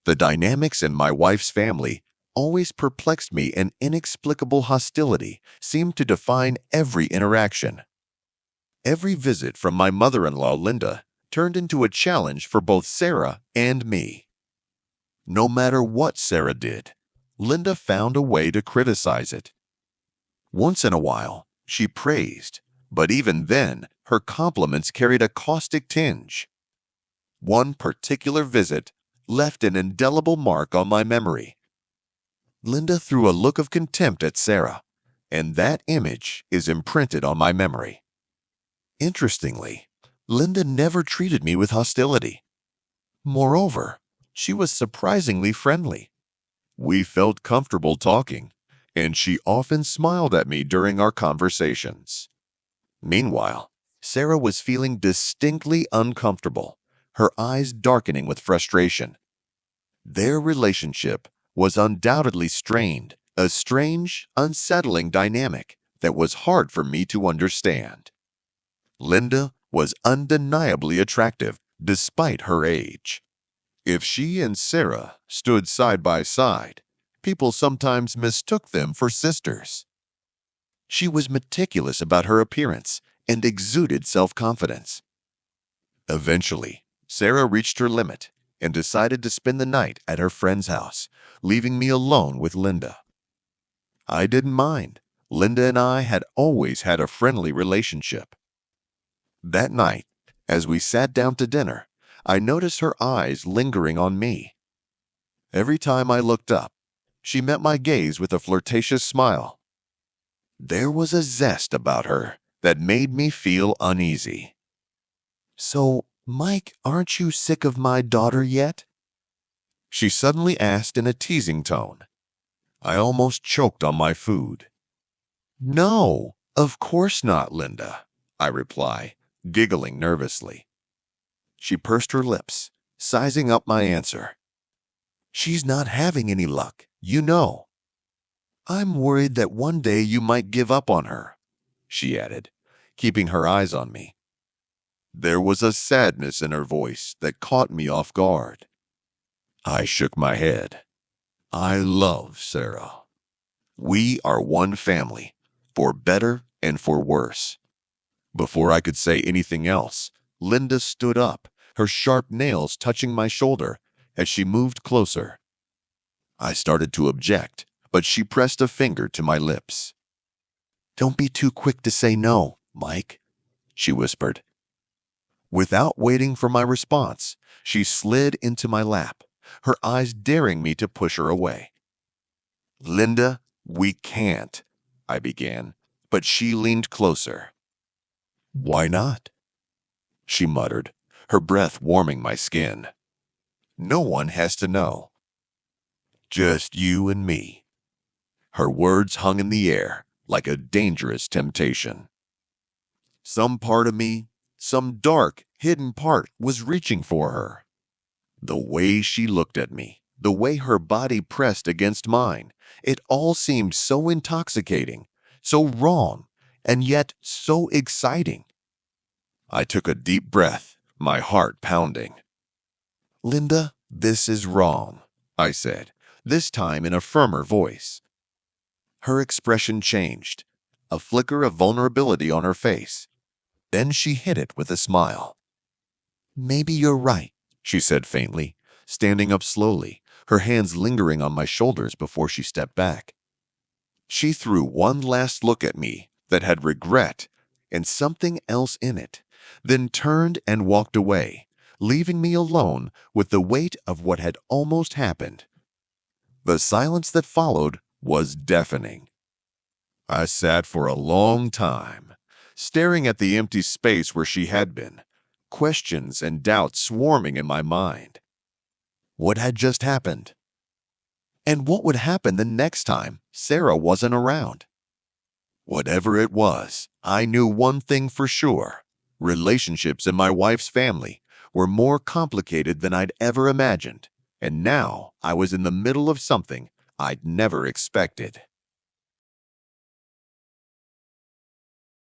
The dynamics in my wife's family always perplexed me, and inexplicable hostility seemed to define every interaction. Every visit from my mother-in-law, Linda, turned into a challenge for both Sarah and me. No matter what Sarah did, Linda found a way to criticize it. Once in a while, she praised, but even then, her compliments carried a caustic tinge. One particular visit left an indelible mark on my memory. Linda threw a look of contempt at Sarah, and that image is imprinted on my memory. Interestingly, Linda never treated me with hostility. Moreover, she was surprisingly friendly. We felt comfortable talking, and she often smiled at me during our conversations. Meanwhile, Sarah was feeling distinctly uncomfortable, her eyes darkening with frustration. Their relationship was undoubtedly strained, a strange, unsettling dynamic that was hard for me to understand. Linda was undeniably attractive despite her age. If she and Sarah stood side by side, people sometimes mistook them for sisters. She was meticulous about her appearance and exuded self-confidence. Eventually, Sarah reached her limit and decided to spend the night at her friend's house, leaving me alone with Linda. I didn't mind. Linda and I had always had a friendly relationship. That night, as we sat down to dinner, I noticed her eyes lingering on me. Every time I looked up, she met my gaze with a flirtatious smile. There was a zest about her that made me feel uneasy. "So, Mike, aren't you sick of my daughter yet?" she suddenly asked in a teasing tone. I almost choked on my food. "No, of course not, Linda," I reply, giggling nervously. She pursed her lips, sizing up my answer. "She's not having any luck, you know." "I'm worried that one day you might give up on her," she added, keeping her eyes on me. There was a sadness in her voice that caught me off guard. I shook my head. I love Sarah. We are one family, for better and for worse. Before I could say anything else, Linda stood up, her sharp nails touching my shoulder as she moved closer. I started to object, but she pressed a finger to my lips. "Don't be too quick to say no, Mike," she whispered. Without waiting for my response, she slid into my lap, her eyes daring me to push her away. "Linda, we can't," I began, but she leaned closer. "Why not?" she muttered, her breath warming my skin. "No one has to know. Just you and me." Her words hung in the air like a dangerous temptation. Some part of me, some dark, hidden part, was reaching for her. The way she looked at me, the way her body pressed against mine, it all seemed so intoxicating, so wrong, and yet so exciting. I took a deep breath, my heart pounding. "Linda, this is wrong," I said, this time in a firmer voice. Her expression changed, a flicker of vulnerability on her face. Then she hid it with a smile. "Maybe you're right," she said faintly, standing up slowly, her hands lingering on my shoulders before she stepped back. She threw one last look at me that had regret and something else in it, then turned and walked away, leaving me alone with the weight of what had almost happened. The silence that followed was deafening. I sat for a long time, staring at the empty space where she had been, questions and doubts swarming in my mind. What had just happened? And what would happen the next time Sarah wasn't around? Whatever it was, I knew one thing for sure. Relationships in my wife's family were more complicated than I'd ever imagined, and now I was in the middle of something I'd never expected.